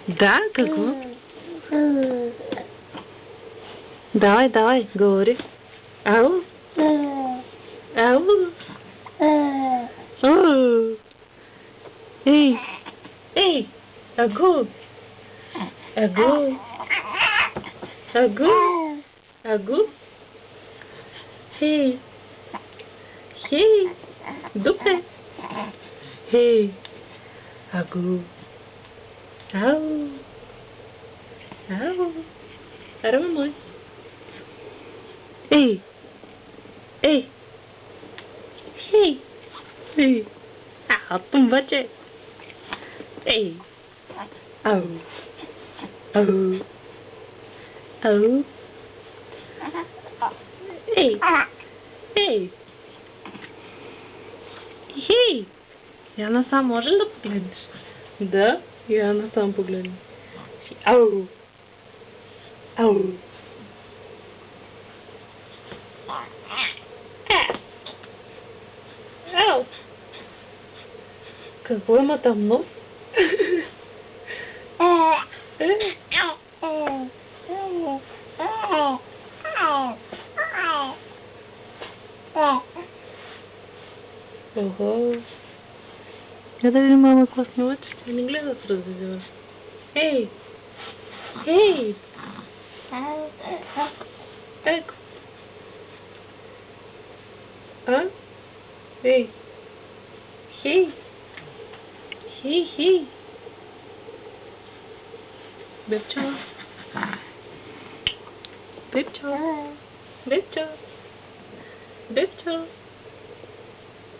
Да, какво? Давай, говори. Ау? Ау? Ей, агу? Агу? Хей, дупе. Хей, агу? Ау? Ара, mamãe. Ei. Tumba-te. Ei. Au. Ей. Яна, сам може ли да погледнеш? Да, Яна, сам погледни. Ау. Какво има там нос? Ого. Я да видим, мама, какво снимаш? Не гледа с развиваш. Ей! Еко! Ей! Хей! Бебчо!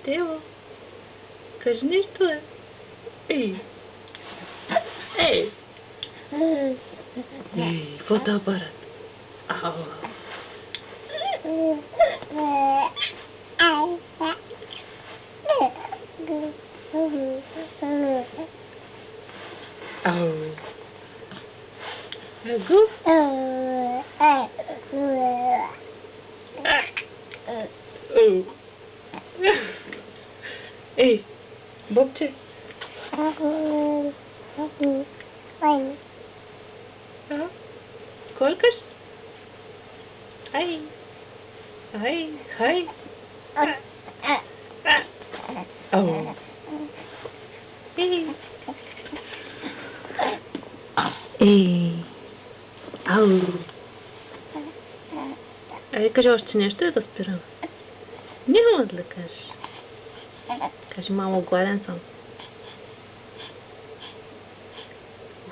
Тео! Кажи нещо, е! Ей! Фотоапарат! Агу? Ей, Бобче! Колкаш? Хай! Кажи още нещо и да спирам. Няма да кажеш. Кажи, мамо, гладен съм.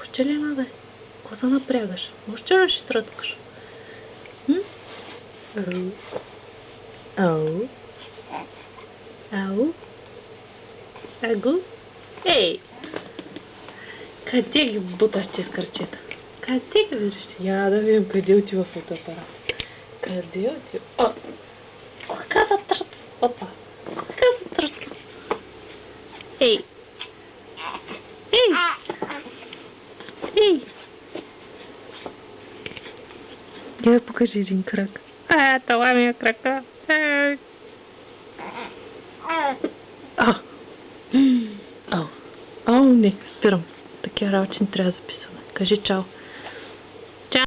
Още ли има, бе? Какво да напрягаш? Още ли ще тръткаш? Агу? Ей! Къде ги буташ тези кръчета? Къде ги виждаш? Я да видим къде отива фотоапарат. Къде отива? Каза трът! Опа! Каза трът! Ей! Я покажи един крак. Това ми е крака. Не, спирам. Такива работи не трябва да записваме. Кажи чао.